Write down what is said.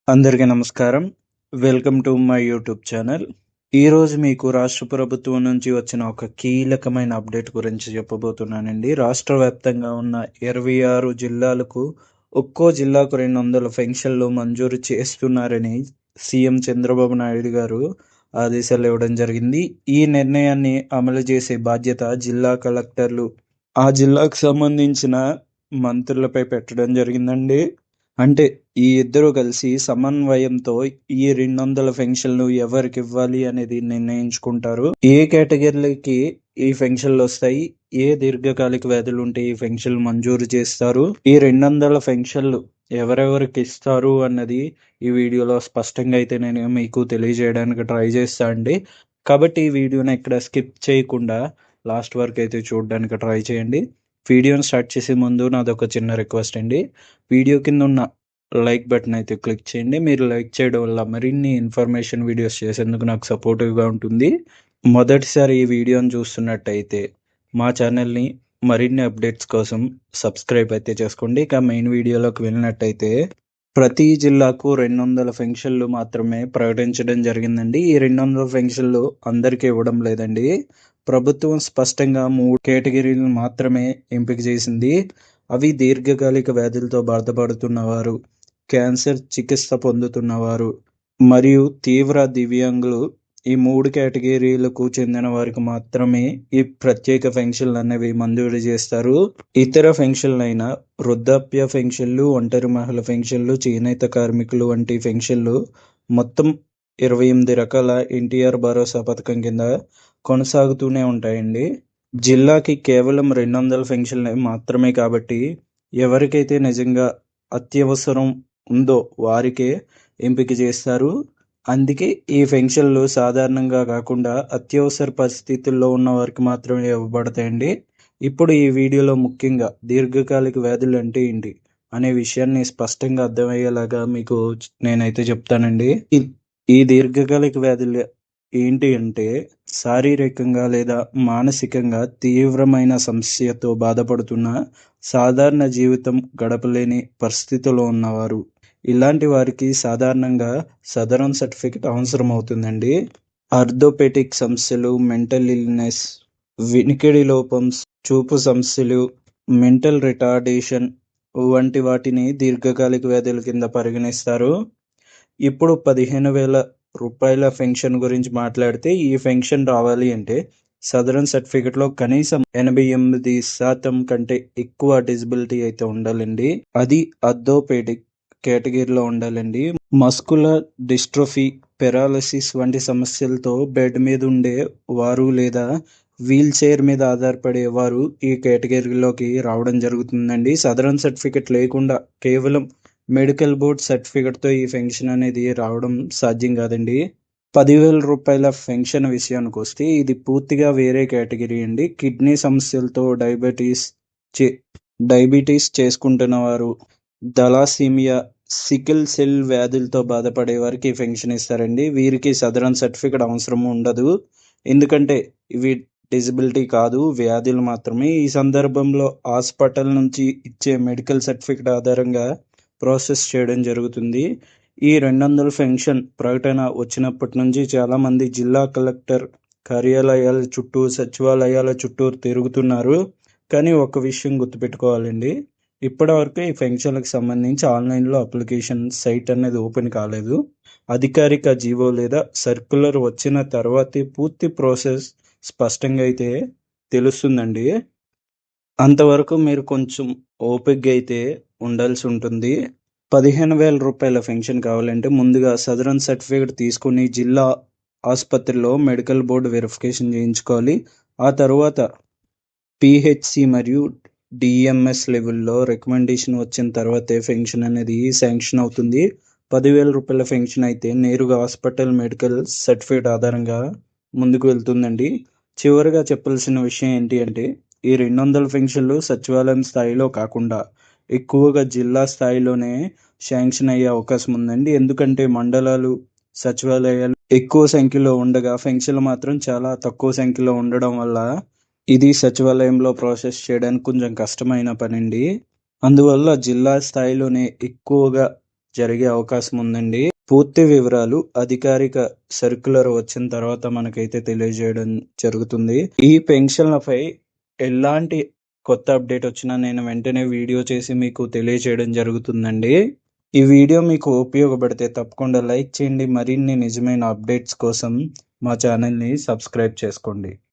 అందరికీ నమస్కారం. Welcome to my YouTube channel. ఈరోజు మీకు రాష్ట్ర ప్రభుత్వం నుంచి వచ్చిన ఒక కీలకమైన అప్డేట్ గురించి చెప్పబోతున్నానండి. రాష్ట్ర వ్యాప్తంగా ఉన్న 26 జిల్లాలకు ఒక్కో జిల్లాకు 200 పెన్షన్లు మంజూరు చేస్తున్నారని సీఎం చంద్రబాబు నాయుడు గారు ఆదేశాలు ఇవ్వడం జరిగింది. ఈ నిర్ణయాన్ని అమలు చేసే బాధ్యత జిల్లా కలెక్టర్లు, ఆ జిల్లాకు సంబంధించిన మంత్రులపై పెట్టడం జరిగిందండి. అంటే ఈ ఇద్దరు కలిసి సమన్వయంతో ఈ 200 పెన్షన్లు ఎవరికి ఇవ్వాలి అనేది నిర్ణయించుకుంటారు. ఏ కేటగిరీలకి ఈ పెన్షన్లు వస్తాయి, ఏ దీర్ఘకాలిక వ్యాధులు ఉంటే ఈ పెన్షన్లు మంజూరు చేస్తారు, ఈ 200 పెన్షన్లు ఎవరెవరికి ఇస్తారు అన్నది ఈ వీడియోలో స్పష్టంగా అయితే నేను మీకు తెలియజేయడానికి ట్రై చేస్తా అండి. కాబట్టి ఈ వీడియోని ఎక్కడ స్కిప్ చేయకుండా లాస్ట్ వరకు అయితే చూడడానికి ట్రై చేయండి. వీడియోని స్టార్ట్ చేసే ముందు నాదొక చిన్న రిక్వెస్ట్ అండి. వీడియో కింద ఉన్న లైక్ బటన్ అయితే క్లిక్ చేయండి. మీరు లైక్ చేయడం వల్ల మరిన్ని ఇన్ఫర్మేషన్ వీడియోస్ చేసేందుకు నాకు సపోర్టివ్గా ఉంటుంది. మొదటిసారి ఈ వీడియోని చూస్తున్నట్టయితే మా ఛానల్ని మరిన్ని అప్డేట్స్ కోసం సబ్స్క్రైబ్ అయితే చేసుకోండి. ఇక మెయిన్ వీడియోలోకి వెళ్ళినట్టయితే ప్రతి జిల్లాకు 200 పెన్షన్లు మాత్రమే ప్రకటించడం జరిగిందండి. ఈ 200 పెన్షన్లు అందరికీ ఇవ్వడం లేదండి. ప్రభుత్వం స్పష్టంగా 3 కేటగిరీలను మాత్రమే ఎంపిక చేసింది. అవి దీర్ఘకాలిక వ్యాధులతో బాధపడుతున్నవారు, క్యాన్సర్ చికిత్స పొందుతున్నవారు మరియు తీవ్ర దివ్యాంగులు. ఈ 3 కేటగిరీలకు చెందిన వారికి మాత్రమే ఈ ప్రత్యేక పెన్షన్లు అనేవి మంజూరు చేస్తారు. ఇతర పెన్షన్లు అయిన వృద్ధాప్య పెన్షన్లు, ఒంటరి మహిళ పెన్షన్లు, చేనేత కార్మికులు వంటి పెన్షన్లు మొత్తం 28 రకాల ఎన్టీఆర్ భరోసా పథకం కింద కొనసాగుతూనే ఉంటాయండి. జిల్లాకి కేవలం 200 పెన్షన్లు మాత్రమే కాబట్టి ఎవరికైతే నిజంగా అత్యవసరం ఉందో వారికే ఎంపిక చేస్తారు. అందుకే ఈ పెన్షన్లు సాధారణంగా కాకుండా అత్యవసర పరిస్థితుల్లో ఉన్న వారికి మాత్రమే ఇవ్వబడతాయండి. ఇప్పుడు ఈ వీడియోలో ముఖ్యంగా దీర్ఘకాలిక వ్యాధులు అంటే ఏంటి అనే విషయాన్ని స్పష్టంగా అర్థమయ్యేలాగా మీకు నేనైతే చెప్తానండి. ఈ దీర్ఘకాలిక వ్యాధులు ఏంటి అంటే శారీరకంగా లేదా మానసికంగా తీవ్రమైన సమస్యతో బాధపడుతున్న, సాధారణ జీవితం గడపలేని పరిస్థితిలో ఉన్నవారు. ఇలాంటి వారికి సాధారణంగా సదరన్ సర్టిఫికెట్ అవసరం అవుతుందండి. ఆర్థోపెటిక్ సమస్యలు, మెంటల్ ఇల్నెస్, వినికిడి లోపం, చూపు సమస్యలు, మెంటల్ రిటార్డేషన్ వంటి వాటిని దీర్ఘకాలిక వ్యాధుల కింద పరిగణిస్తారు. ఇప్పుడు 15,000 రూపాయల పెన్షన్ గురించి మాట్లాడితే ఈ పెన్షన్ రావాలి అంటే సదరన్ సర్టిఫికెట్లో కనీసం 88% కంటే ఎక్కువ డిజబిలిటీ అయితే ఉండాలండి. అది ఆర్థోపెడిక్ కేటగిరీలో ఉండాలండి. మస్కులర్ డిస్ట్రోఫీ, పెరాలసిస్ వంటి సమస్యలతో బెడ్ మీద ఉండే వారు లేదా వీల్ చైర్ మీద ఆధారపడే వారు ఈ కేటగిరీలోకి రావడం జరుగుతుందండి. సదరన్ సర్టిఫికెట్ లేకుండా కేవలం మెడికల్ బోర్డ్ సర్టిఫికెట్తో ఈ పెన్షన్ అనేది రావడం సాధ్యం కాదండి. 10,000 రూపాయల పెన్షన్ విషయానికి వస్తే ఇది పూర్తిగా వేరే కేటగిరీ అండి. కిడ్నీ సమస్యలతో డయాబెటీస్ చేసుకుంటున్న వారు, థలాసీమియా, సికిల్ సెల్ వ్యాధులతో బాధపడే వారికి పెన్షన్ ఇస్తారండి. వీరికి సదరన్ సర్టిఫికెట్ అవసరం ఉండదు, ఎందుకంటే ఇవి డిజబిలిటీ కాదు, వ్యాధులు మాత్రమే. ఈ సందర్భంలో హాస్పిటల్ నుంచి ఇచ్చే మెడికల్ సర్టిఫికెట్ ఆధారంగా ప్రాసెస్ చేయడం జరుగుతుంది. ఈ 200 పెన్షన్ ప్రకటన వచ్చినప్పటి నుంచి చాలామంది జిల్లా కలెక్టర్ కార్యాలయాల చుట్టూ, సచివాలయాల చుట్టూ తిరుగుతున్నారు. కానీ ఒక విషయం గుర్తుపెట్టుకోవాలండి, ఇప్పటివరకు ఈ పెన్షన్లకు సంబంధించి ఆన్లైన్లో అప్లికేషన్ సైట్ అనేది ఓపెన్ కాలేదు. అధికారిక జీవో లేదా సర్క్యులర్ వచ్చిన తర్వాతే పూర్తి ప్రాసెస్ స్పష్టంగా అయితే తెలుస్తుందండి. అంతవరకు మీరు కొంచెం ఓపికగా అయితే ఉండాల్సి ఉంటుంది. 15,000 రూపాయల పెన్షన్ కావాలంటే ముందుగా సదరన్ సర్టిఫికేట్ తీసుకుని జిల్లా ఆసుపత్రిలో మెడికల్ బోర్డు వెరిఫికేషన్ చేయించుకోవాలి. ఆ తర్వాత పిహెచ్సి మరియు డిఎంఎస్ లెవెల్లో రికమెండేషన్ వచ్చిన తర్వాతే పెన్షన్ అనేది శాంక్షన్ అవుతుంది. 10,000 రూపాయల పెన్షన్ అయితే నేరుగా హాస్పిటల్ మెడికల్ సర్టిఫికేట్ ఆధారంగా ముందుకు వెళ్తుందండి. చివరిగా చెప్పాల్సిన విషయం ఏంటి అంటే ఈ 200 పెన్షన్లు సచివాలయం స్థాయిలో కాకుండా ఎక్కువగా జిల్లా స్థాయిలోనే శాంక్షన్ అయ్యే అవకాశం ఉందండి. ఎందుకంటే మండలాలు, సచివాలయాలు ఎక్కువ సంఖ్యలో ఉండగా పెన్షన్లు మాత్రం చాలా తక్కువ సంఖ్యలో ఉండడం వల్ల ఇది సచివాలయంలో ప్రాసెస్ చేయడానికి కొంచెం కష్టమైన పని అండి. అందువల్ల జిల్లా స్థాయిలోనే ఎక్కువగా జరిగే అవకాశం ఉందండి. పూర్తి వివరాలు అధికారిక సర్క్యులర్ వచ్చిన తర్వాత మనకైతే తెలియజేయడం జరుగుతుంది. ఈ పెన్షన్లపై ఎలాంటి కొత్త అప్డేట్ వచ్చినా నేను వెంటనే వీడియో చేసి మీకు తెలియజేయడం జరుగుతుందండి. ఈ వీడియో మీకు ఉపయోగపడితే తప్పకుండా లైక్ చేయండి. మరిన్ని నిజమైన అప్డేట్స్ కోసం మా ఛానల్ని సబ్స్క్రైబ్ చేసుకోండి.